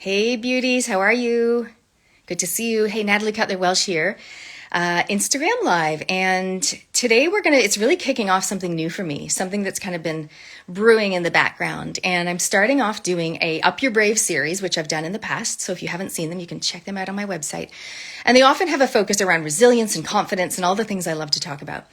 Hey beauties, how are you? Good to see you. Hey, Natalie Cutler-Welsh here, Instagram Live. And today it's really kicking off something new for me, something that's kind of been brewing in the background. And I'm starting off doing a Up Your Brave series, which I've done in the past. So if you haven't seen them, you can check them out on my website. And they often have a focus around resilience and confidence and all the things I love to talk about.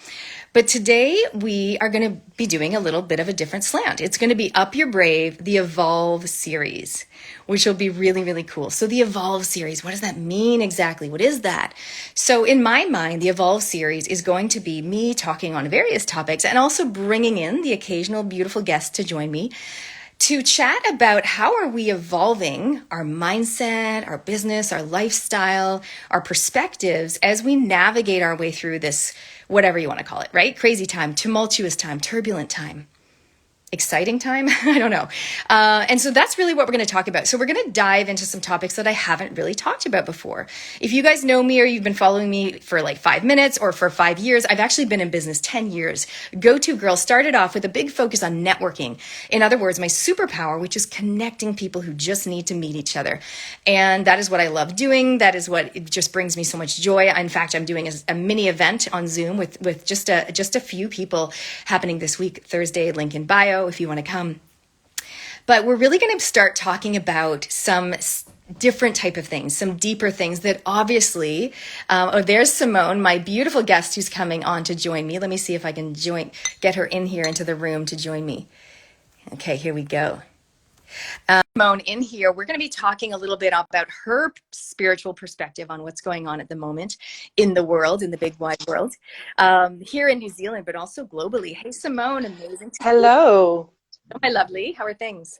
But today we are going to be doing a little bit of a different slant. It's going to be Up Your Brave, the Evolve series, which will be really, really cool. So the Evolve series, what does that mean exactly? What is that? So in my mind, the Evolve series is going to be me talking on various topics and also bringing in the occasional beautiful guest to join me to chat about how are we evolving our mindset, our business, our lifestyle, our perspectives as we navigate our way through this, whatever you want to call it, right? Crazy time, tumultuous time, turbulent time. Exciting time? I don't know. And so that's really what we're going to talk about. So we're going to dive into some topics that I haven't really talked about before. If you guys know me or you've been following me for like 5 minutes or for 5 years, I've actually been in business 10 years. Go-To Girl started off with a big focus on networking. In other words, my superpower, which is connecting people who just need to meet each other. And that is what I love doing. That is what it just brings me so much joy. In fact, I'm doing a mini event on Zoom with just a few people happening this week, Thursday, link in bio, if you want to come. But we're really going to start talking about some different type of things, some deeper things that obviously, there's Simone, my beautiful guest who's coming on to join me. Let me see if I can get her in here into the room to join me. Okay, here we go. Simone in here, we're going to be talking a little bit about her spiritual perspective on what's going on at the moment in the world, in the big wide world, here in New Zealand, but also globally. Hey, Simone, amazing to see you. Hello. Oh, my lovely. How are things?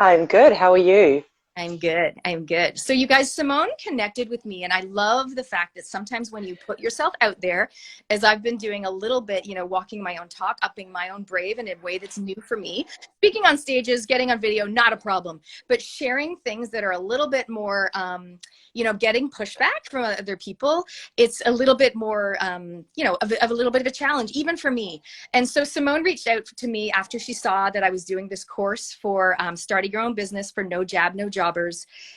I'm good. How are you? I'm good. I'm good. So you guys, Simone connected with me, and I love the fact that sometimes when you put yourself out there, as I've been doing a little bit, walking my own talk, upping my own brave in a way that's new for me, speaking on stages, getting on video, not a problem, but sharing things that are a little bit more, getting pushback from other people, it's a little bit more, of a little bit of a challenge, even for me. And so Simone reached out to me after she saw that I was doing this course for starting your own business for no jab, no jobbers.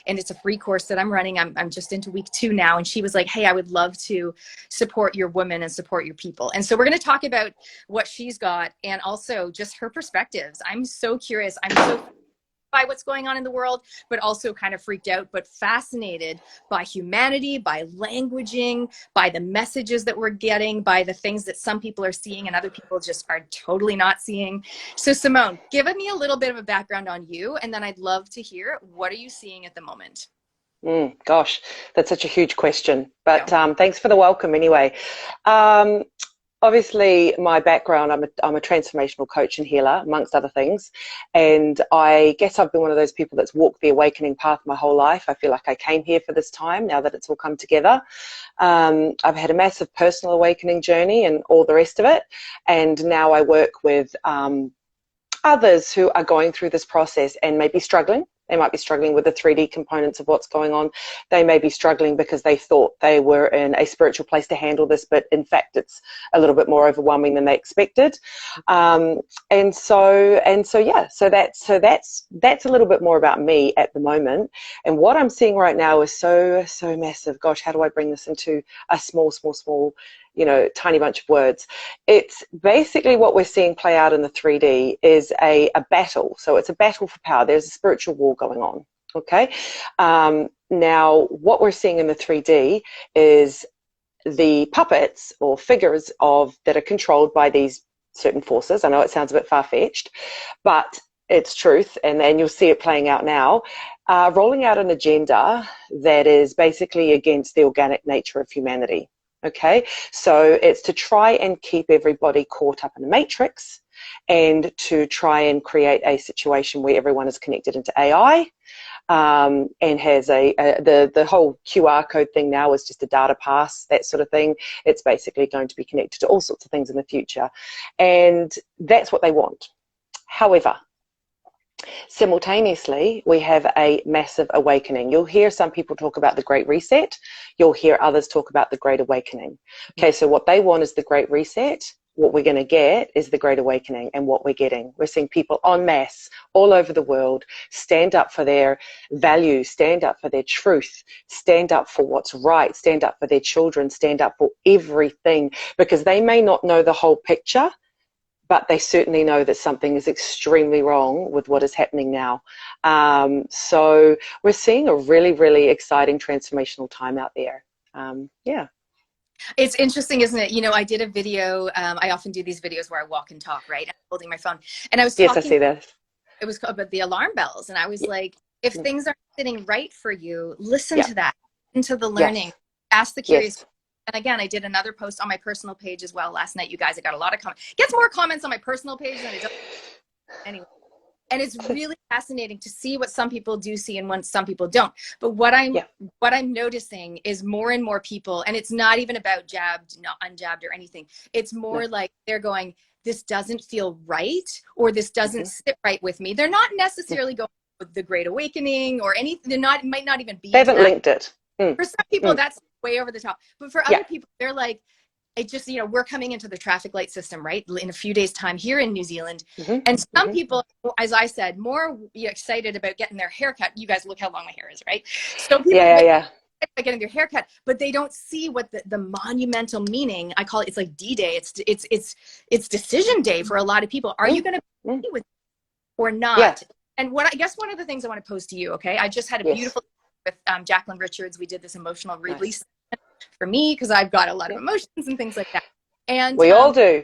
And it's a free course that I'm running. I'm just into week 2 now. And she was like, hey, I would love to support your women and support your people. And so we're going to talk about what she's got and also just her perspectives. I'm so curious. I'm so by what's going on in the world, but also kind of freaked out, but fascinated by humanity, by languaging, by the messages that we're getting, by the things that some people are seeing and other people just are totally not seeing. So Simone, give me a little bit of a background on you, and then I'd love to hear, what are you seeing at the moment? Gosh, that's such a huge question, but Yeah. thanks for the welcome anyway. Um, Obviously, my background, I'm a transformational coach and healer, amongst other things. And I guess I've been one of those people that's walked the awakening path my whole life. I feel like I came here for this time, now that it's all come together. I've had a massive personal awakening journey and all the rest of it. And now I work with others who are going through this process and may be struggling. They might be struggling with the 3D components of what's going on. They may be struggling because they thought they were in a spiritual place to handle this, but in fact, it's a little bit more overwhelming than they expected. And so that's a little bit more about me at the moment. And what I'm seeing right now is so massive. Gosh, how do I bring this into a small, tiny bunch of words? It's basically what we're seeing play out in the 3D is a battle. So it's a battle for power. There's a spiritual war going on. Okay. Now, what we're seeing in the 3D is the puppets or figures that are controlled by these certain forces. I know it sounds a bit far-fetched, but it's truth, and you'll see it playing out now, rolling out an agenda that is basically against the organic nature of humanity. Okay, so it's to try and keep everybody caught up in the matrix and to try and create a situation where everyone is connected into AI and has the whole QR code thing now is just a data pass, that sort of thing. It's basically going to be connected to all sorts of things in the future. And that's what they want. However, simultaneously, we have a massive awakening. You'll hear some people talk about the Great Reset. You'll hear others talk about the Great Awakening. Okay, so what they want is the Great Reset. what we're going to get is the Great Awakening. And what we're getting, we're seeing people en masse all over the world stand up for their values, stand up for their truth, stand up for what's right, stand up for their children, stand up for everything, because they may not know the whole picture, but they certainly know that something is extremely wrong with what is happening now. So we're seeing a really, really exciting transformational time out there. Yeah. It's interesting, isn't it? You know, I did a video. I often do these videos where I walk and talk, right? I'm holding my phone. And I was Yes, I talking, see that. it was called about the alarm bells. And I was Yeah. like, if things aren't sitting right for you, listen Yeah. to that, into the learning, Yes. ask the curious. Yes. And again, I did another post on my personal page as well last night. You guys, I got a lot of comments. Gets more comments on my personal page than it does anyway. And it's really fascinating to see what some people do see and what some people don't. But what I'm noticing is more and more people, and it's not even about jabbed, not unjabbed or anything. It's more like they're going, this doesn't feel right, or this doesn't sit right with me. They're not necessarily going with the Great Awakening or anything. They're not, might not even be. They haven't linked it. For some people, that's way over the top. But for other people, they're like, it just, you know, we're coming into the traffic light system, right? In a few days' time here in New Zealand. And some people, as I said, more excited about getting their haircut. You guys look how long my hair is, right? So people about getting their haircut, but they don't see what the monumental meaning, I call it, it's like D-Day. It's decision day for a lot of people. Are you going to be with or not? Yeah. And what I guess one of the things I want to pose to you, okay? I just had a beautiful with Jacqueline Richards. We did this emotional release for me because I've got a lot of emotions and things like that. And we all do.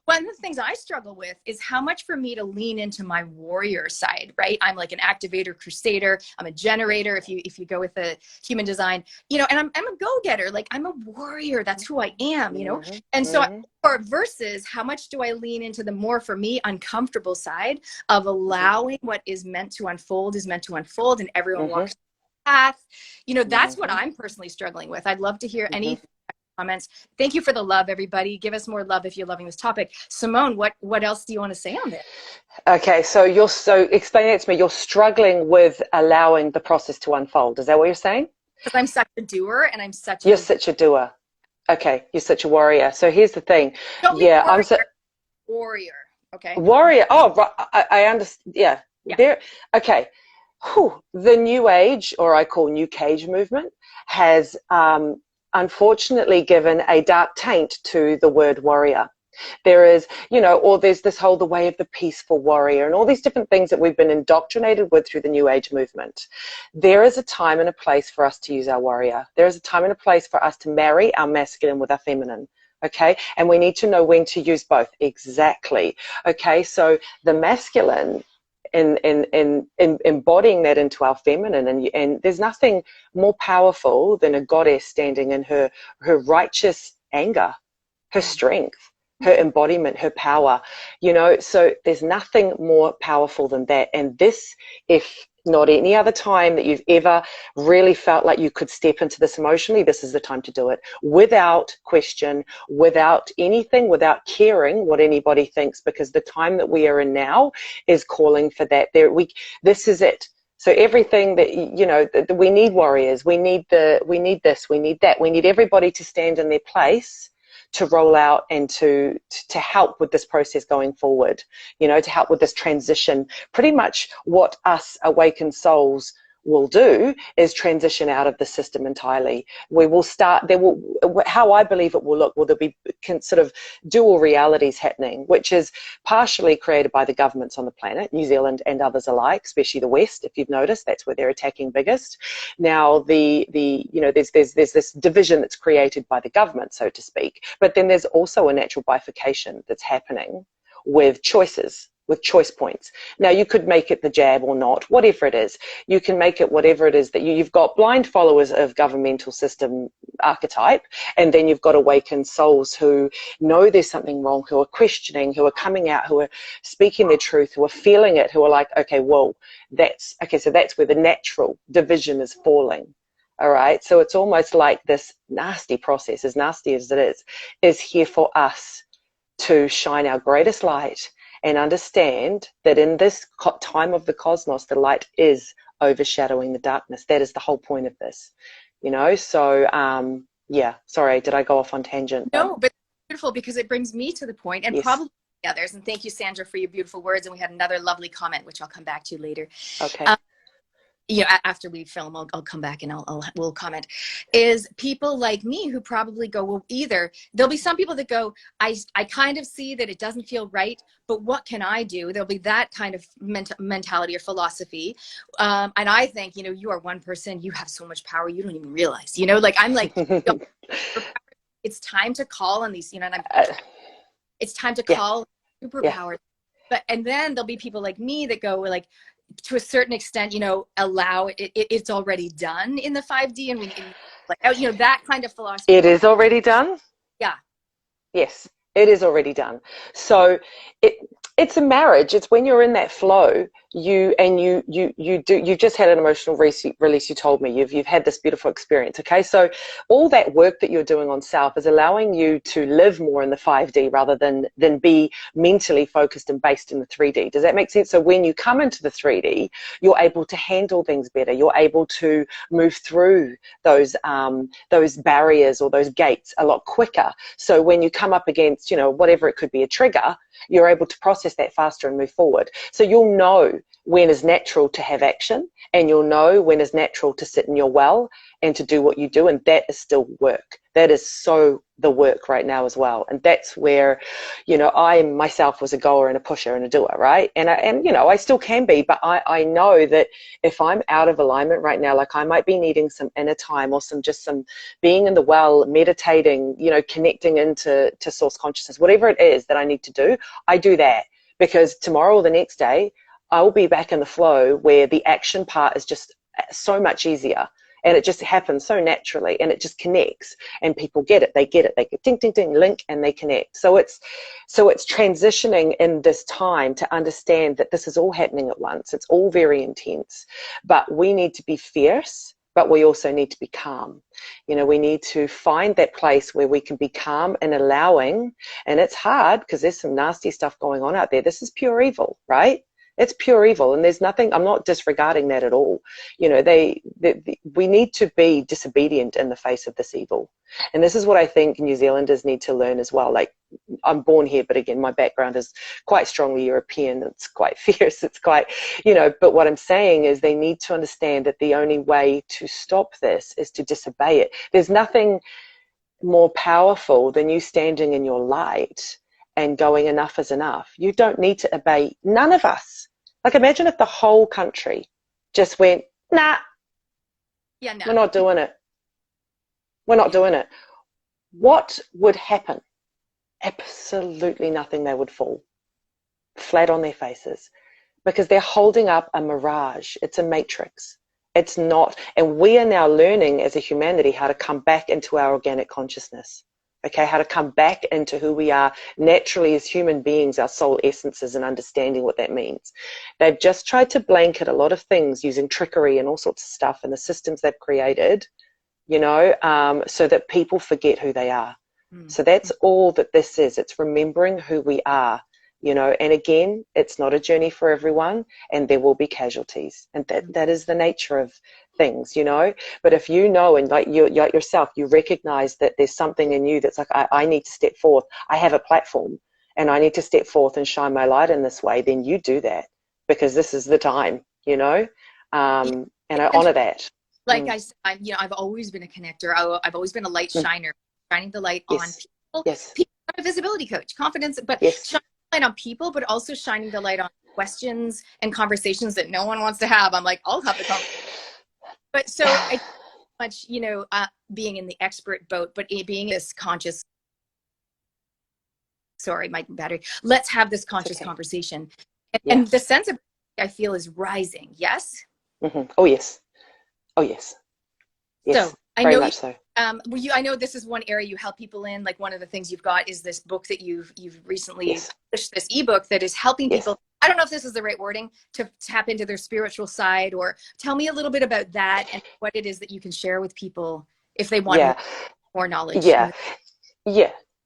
One of the things I struggle with is how much for me to lean into my warrior side, right? I'm like an activator, crusader. I'm a generator. If you go with the human design, you know, and I'm a go-getter. Like I'm a warrior. That's who I am, you know? And so, or versus how much do I lean into the more for me uncomfortable side of allowing what is meant to unfold is meant to unfold, and everyone walks the path. You know, that's what I'm personally struggling with. I'd love to hear any comments. Thank you for the love, everybody. Give us more love if you're loving this topic. Simone, what else do you want to say on this? Okay, so explain it to me. You're struggling with allowing the process to unfold. Is that what you're saying? Because I'm such a doer, and I'm such you're such a doer. Okay, you're such a warrior. So here's the thing. Warrior, I'm warrior. Okay. Warrior. Oh, right. I understand. Yeah. There. Okay. The New Age, or I call New Cage movement, has unfortunately given a dark taint to the word warrior. There is, you know, or there's this whole the way of the peaceful warrior and all these different things that we've been indoctrinated with through the New Age movement. There is a time and a place for us to use our warrior. There is a time and a place for us to marry our masculine with our feminine. Okay, and we need to know when to use both. Exactly. Okay, so the masculine in embodying that into our feminine, and there's nothing more powerful than a goddess standing in her righteous anger, her strength, her embodiment, her power, you know. So there's nothing more powerful than that. And this, if not any other time that you've ever really felt like you could step into this emotionally, this is the time to do it, without question, without anything, without caring what anybody thinks, because the time that we are in now is calling for that. This is it. So everything that, you know, we need warriors, we need this, we need that, we need everybody to stand in their place to roll out and to help with this process going forward, you know, to help with this transition. Pretty much what us awakened souls will do is transition out of the system entirely. We will start, how I believe it will look, will there be sort of dual realities happening, which is partially created by the governments on the planet, New Zealand and others alike, especially the West, if you've noticed, that's where they're attacking biggest. Now, you know, there's this division that's created by the government, so to speak, but then there's also a natural bifurcation that's happening with choices, with choice points. Now, you could make it the jab or not, whatever it is. You can make it whatever it is that you've got blind followers of governmental system archetype, and then you've got awakened souls who know there's something wrong, who are questioning, who are coming out, who are speaking their truth, who are feeling it, who are like, okay, whoa, so that's where the natural division is falling. All right. So it's almost like this nasty process, as nasty as it is here for us to shine our greatest light and understand that in this time of the cosmos, the light is overshadowing the darkness. That is the whole point of this, you know. So yeah, sorry, did I go off on tangent? No, but beautiful because it brings me to the point, and Yes. probably others. And thank you, Sandra, for your beautiful words. And we had another lovely comment, which I'll come back to later. Okay. After we film, I'll come back and we'll comment. Is people like me who probably go, well, either there'll be some people that go, I kind of see that it doesn't feel right, but what can I do? There'll be that kind of mentality or philosophy. And I think, you are one person, you have so much power, you don't even realize, like I'm like, it's time to call on these, and it's time to Yeah. call superpowers. And then there'll be people like me that go like, to a certain extent, allow it's already done in the 5D, and we like, that kind of philosophy. It is already done. Yeah. Yes, it is already done. So it's a marriage. It's when you're in that flow, you've just had an emotional release. You told me you've had this beautiful experience. Okay, so all that work that you're doing on self is allowing you to live more in the 5D rather than be mentally focused and based in the 3D. Does that make sense? So when you come into the 3D, you're able to handle things better. You're able to move through those barriers or those gates a lot quicker. So when you come up against, whatever it could be, a trigger, you're able to process that faster and move forward. So you'll know when is natural to have action, and you'll know when is natural to sit in your well and to do what you do. And that is still work. That is so the work right now as well. And that's where, I myself was a goer and a pusher and a doer, right? And I still can be, but I know that if I'm out of alignment right now, like I might be needing some inner time or some being in the well, meditating, connecting into source consciousness, whatever it is that I need to do, I do that, because tomorrow or the next day, I will be back in the flow where the action part is just so much easier. And it just happens so naturally, and it just connects, and people get it. They get ding, ding, ding, link, and they connect. So it's transitioning in this time to understand that this is all happening at once. It's all very intense, but we need to be fierce, but we also need to be calm. We need to find that place where we can be calm and allowing, and it's hard because there's some nasty stuff going on out there. This is pure evil, right? It's pure evil, and there's nothing, I'm not disregarding that at all. We need to be disobedient in the face of this evil. And this is what I think New Zealanders need to learn as well. Like, I'm born here, but again, my background is quite strongly European. It's quite fierce. It's quite, but what I'm saying is they need to understand that the only way to stop this is to disobey it. There's nothing more powerful than you standing in your light and going, enough is enough. You don't need to obey. None of us. Like, imagine if the whole country just went, nah, we're not doing it. We're not doing it. What would happen? Absolutely nothing. They would fall flat on their faces, because they're holding up a mirage. It's a matrix. It's not. And we are now learning as a humanity how to come back into our organic consciousness. Okay, how to come back into who we are naturally as human beings, our soul essences, and understanding what that means. They've just tried to blanket a lot of things using trickery and all sorts of stuff and the systems they've created, so that people forget who they are. So that's all that this is. It's remembering who we are, and again, it's not a journey for everyone, and there will be casualties, and that is the nature of things, but if and like yourself, you recognize that there's something in you that's like, I need to step forth. I have a platform and I need to step forth and shine my light in this way, then you do that, because this is the time, and I honor that. Like I said, I've always been a connector. I've always been a light shiner, shining the light on people. Yes. I'm a visibility coach, confidence, but shining the light on people, but also shining the light on questions and conversations that no one wants to have. I'm like, I'll have the conversation. But so I much, being in the expert boat, but being this conscious, sorry, my battery, let's have this conscious conversation. And the sense of, I feel, is rising. Yes. Mm-hmm. Oh, yes. Oh, yes. Yes. So I very know much so. I know this is one area you help people in. Like, one of the things you've got is this book that you've recently published, this ebook that is helping people. I don't know if this is the right wording, to tap into their spiritual side, or tell me a little bit about that and what it is that you can share with people if they want more knowledge. Yeah.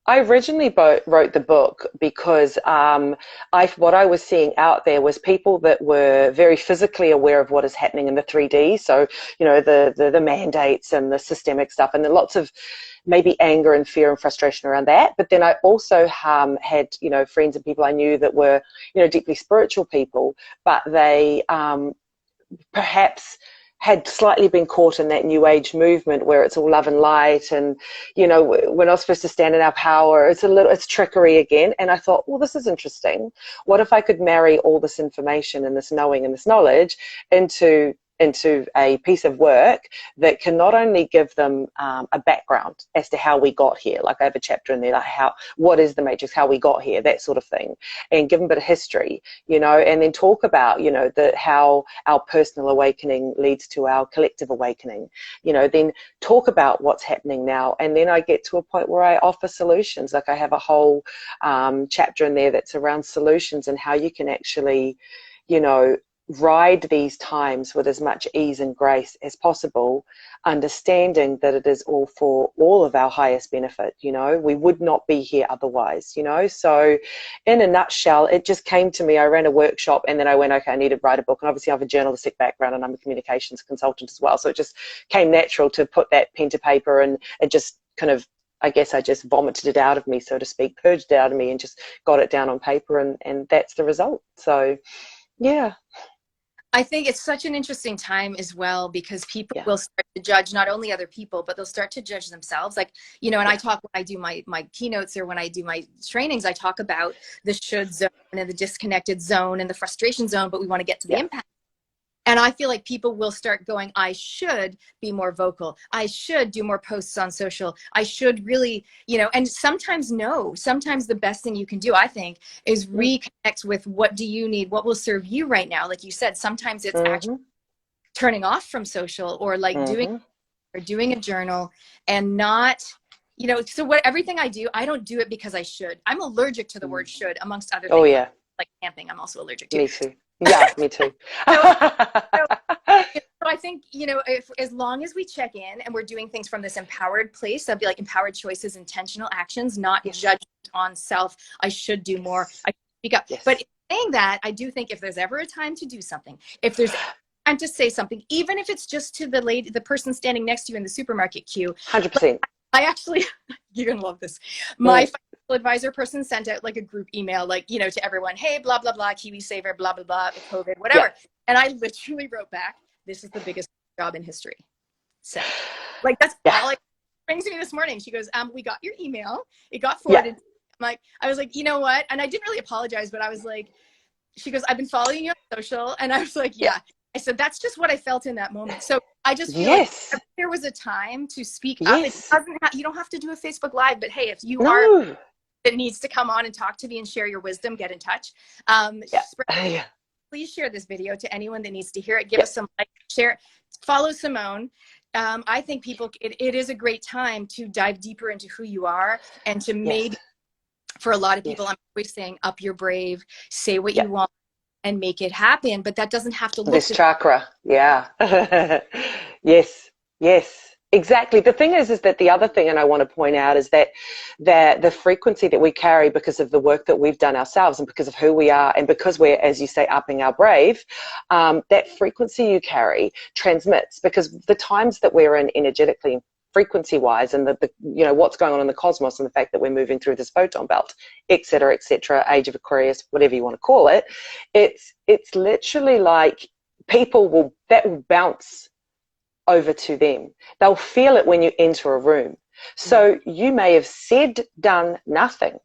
I originally wrote the book because what I was seeing out there was people that were very physically aware of what is happening in the 3D. So, the mandates and the systemic stuff, and then lots of maybe anger and fear and frustration around that. But then I also had, friends and people I knew that were, deeply spiritual people, but they perhaps had slightly been caught in that new age movement where it's all love and light, and we're not supposed to stand in our power. It's trickery again. And I thought, well, this is interesting. What if I could marry all this information and this knowing and this knowledge into a piece of work that can not only give them a background as to how we got here, like I have a chapter in there, like what is the matrix, how we got here, that sort of thing, and give them a bit of history, and then talk about, how our personal awakening leads to our collective awakening, then talk about what's happening now. And then I get to a point where I offer solutions. Like I have a whole chapter in there that's around solutions and how you can actually, ride these times with as much ease and grace as possible, understanding that it is all for all of our highest benefit. We would not be here otherwise. So in a nutshell, it just came to me. I ran a workshop and then I went, okay, I need to write a book. And obviously I have a journalistic background and I'm a communications consultant as well, so it just came natural to put that pen to paper, and it just kind of, I guess I just vomited it out of me, so to speak, purged it out of me, and just got it down on paper, and that's the result. So yeah. I think it's such an interesting time as well, because people will start to judge not only other people, but they'll start to judge themselves. Like, and I talk, when I do my keynotes or when I do my trainings, I talk about the should zone and the disconnected zone and the frustration zone, but we want to get to the impact. And I feel like people will start going, I should be more vocal. I should do more posts on social. I should really, and sometimes sometimes the best thing you can do, I think, is reconnect with what do you need? What will serve you right now? Like you said, sometimes it's actually turning off from social, or like doing a journal, and not, so everything I do, I don't do it because I should. I'm allergic to the word should, amongst other things. Oh yeah. Like camping, I'm also allergic to. Me too. Yeah, me too. So I think, if as long as we check in and we're doing things from this empowered place, that'd be like empowered choices, intentional actions, not judgment on self. I should do more. I should speak up. But in saying that, I do think if there's ever a time to do something, if there's time to say something, even if it's just to the person standing next to you in the supermarket queue. 100%. I actually, you're gonna love this. My financial advisor person sent out like a group email, like, to everyone, hey, blah, blah, blah, Kiwi Saver, blah, blah, blah, COVID, whatever. And I literally wrote back, this is the biggest job in history. So like, that's all it brings to me this morning. She goes, we got your email. It got forwarded. I was like, you know what? And I didn't really apologize, but I was like, she goes, I've been following you on social. And I was like, yeah. I said, that's just what I felt in that moment. So I just feel like there was a time to speak up. It doesn't you don't have to do a Facebook Live, but hey, if you are that needs to come on and talk to me and share your wisdom, get in touch. Please share this video to anyone that needs to hear it. Give us some like, share, follow Simone. I think people, it is a great time to dive deeper into who you are, and to maybe, for a lot of people, I'm always saying, up your brave, say what you want, and make it happen. But that doesn't have to look this chakra. Yes, exactly. The thing is that the other thing, and I want to point out, is that the frequency that we carry, because of the work that we've done ourselves and because of who we are, and because we're, as you say, upping our brave, that frequency you carry transmits, because the times that we're in energetically, frequency wise, and the what's going on in the cosmos, and the fact that we're moving through this photon belt, etc., age of Aquarius, whatever you want to call it, it's literally like people will bounce over to them. They'll feel it when you enter a room. So you may have said, done nothing,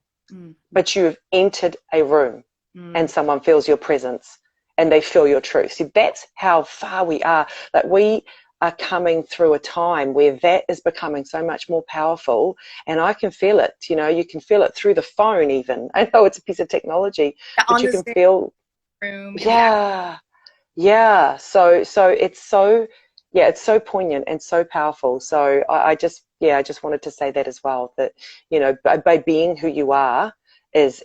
but you have entered a room, and someone feels your presence and they feel your truth. See, that's how far we are. That we are coming through a time where that is becoming so much more powerful, and I can feel it. You can feel it through the phone even. I know it's a piece of technology, but you can feel room. So it's so poignant and so powerful. So I just wanted to say that as well, that by being who you are is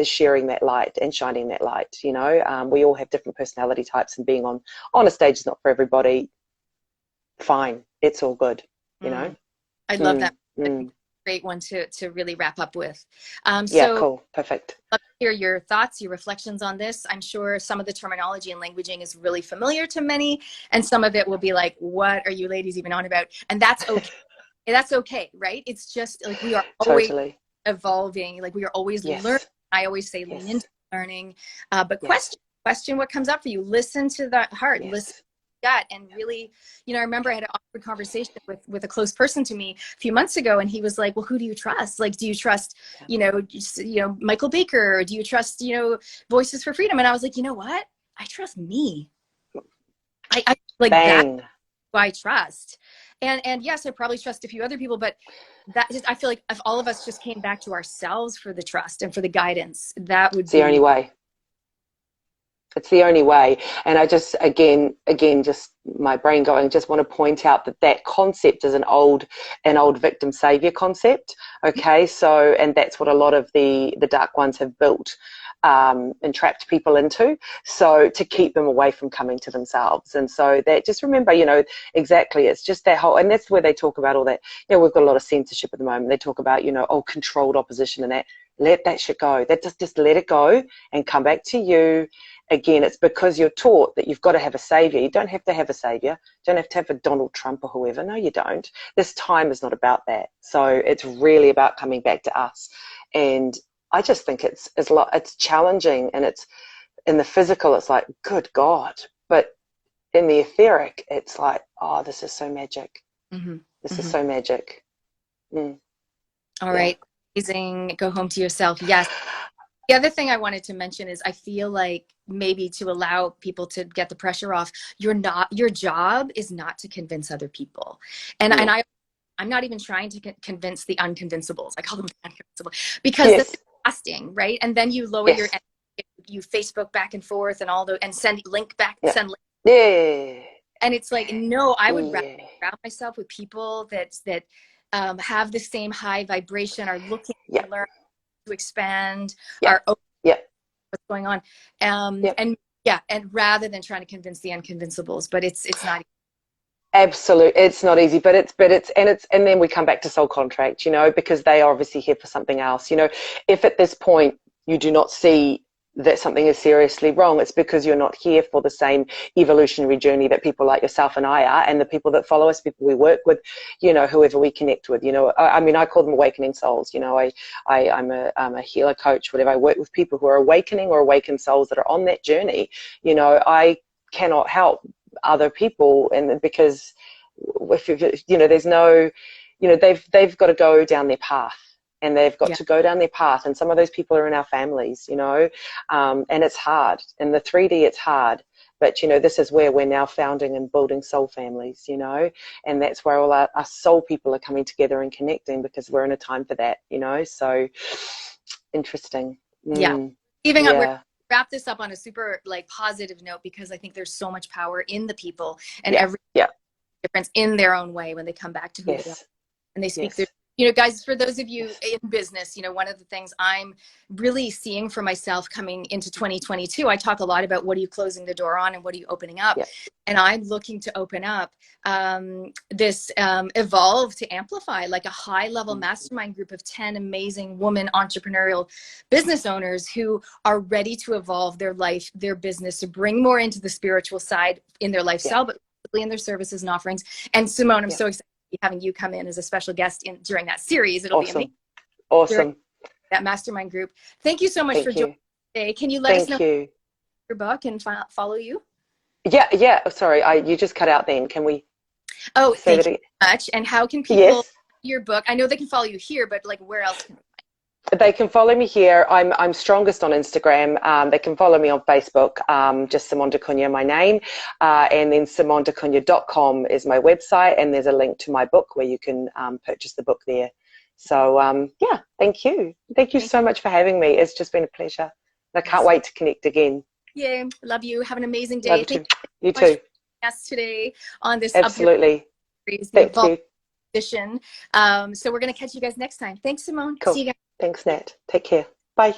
sharing that light and shining that light. We all have different personality types, and being on a stage is not for everybody. Fine, it's all good. I love that. great one to really wrap up with. Yeah, So cool. Perfect. love to hear your thoughts, your reflections on this. I'm sure some of the terminology and languaging is really familiar to many, and some of it will be like, what are you ladies even on about? And that's okay. That's okay, right? It's just like we are always Totally. evolving, like we are always learning. Yes. I always say lean Yes. into learning, but Yeah. question what comes up for you. Listen to the heart, listen Yes. to the gut, and really, I remember I had an awkward conversation with a close person to me a few months ago, and he was like, well, who do you trust? Like, do you trust, Michael Baker, or do you trust, Voices for Freedom? And I was like, you know what? I trust me. I like that. Bang. I trust. And yes, I probably trust a few other people, but that just, I feel like if all of us just came back to ourselves for the trust and for the guidance, that would It's the only be, way. It's the only way. And I just, again, just my brain going, just want to point out that concept is an old victim savior concept. Okay. So, and that's what a lot of the dark ones have built, and trapped people into. So to keep them away from coming to themselves. And so that, just remember, exactly, it's just that whole, and that's where they talk about all that, we've got a lot of censorship at the moment. They talk about, controlled opposition and that. Let that shit go. That just let it go and come back to you. Again, it's because you're taught that you've got to have a savior. You don't have to have a savior. You don't have to have a Donald Trump or whoever. No, you don't. This time is not about that. So it's really about coming back to us. And I just think it's challenging, and it's in the physical, it's like, good God. But in the etheric, it's like, oh, this is so magic. mm-hmm, This is mm-hmm. so magic. All Yeah. right. Amazing. Go home to yourself. Yes. The other thing I wanted to mention is I feel like maybe to allow people to get the pressure off, your job is not to convince other people. And I'm not even trying to convince the unconvinceables. I call them unconvincible because that's Yes. exhausting, right? And then you lower your Yes. energy, you Facebook back and forth and send link back, Yeah. send link. Yeah. And it's like, no, I would rather Yeah. surround myself with people that have the same high vibration, are looking Yeah. to learn, to expand, Yeah. are open Yeah. to what's going on. Yeah. And rather than trying to convince the unconvinceables, but it's not. Absolutely, it's not easy, but and then we come back to soul contract, because they are obviously here for something else. If at this point you do not see that something is seriously wrong, it's because you're not here for the same evolutionary journey that people like yourself and I are, and the people that follow us, people we work with, whoever we connect with. I mean, I call them awakening souls. I'm a healer coach, whatever. I work with people who are awakening or awakened souls that are on that journey. I cannot help other people, and because there's no, they've got to go down their path, and they've got to go down their path, and some of those people are in our families, and it's hard in the 3D. It's hard, but this is where we're now founding and building soul families, and that's where all our soul people are coming together and connecting, because we're in a time for that, so interesting. We're wrap this up on a super positive note, because I think there's so much power in the people, and every difference in their own way when they come back to who they are and they speak through. Guys, for those of you in business, one of the things I'm really seeing for myself coming into 2022, I talk a lot about what are you closing the door on and what are you opening up. And I'm looking to open up this evolve to amplify, like a high level mastermind group of 10 amazing woman entrepreneurial business owners who are ready to evolve their life, their business, to bring more into the spiritual side in their lifestyle, but in their services and offerings. And Simone, I'm so excited having you come in as a special guest during that series. It'll be amazing. Awesome. That mastermind group. Thank you so much for joining today. Can you let us know your book and follow you? Yeah. Sorry, you just cut out then. Can we? Oh, thank you so much. And how can people your book? I know they can follow you here, but where else can they can follow me here. I'm strongest on Instagram. They can follow me on Facebook, just Simone da Cunha, my name. And then simonedacunha.com is my website. And there's a link to my book where you can purchase the book there. So, thank you. Thank you so much for having me. It's just been a pleasure. I can't wait to connect again. Yay. Love you. Have an amazing day. Thank you too. Yes, today on this Absolutely. Series, Thank you. Edition. So we're going to catch you guys next time. Thanks, Simone. Cool. See you guys. Thanks, Nat. Take care. Bye.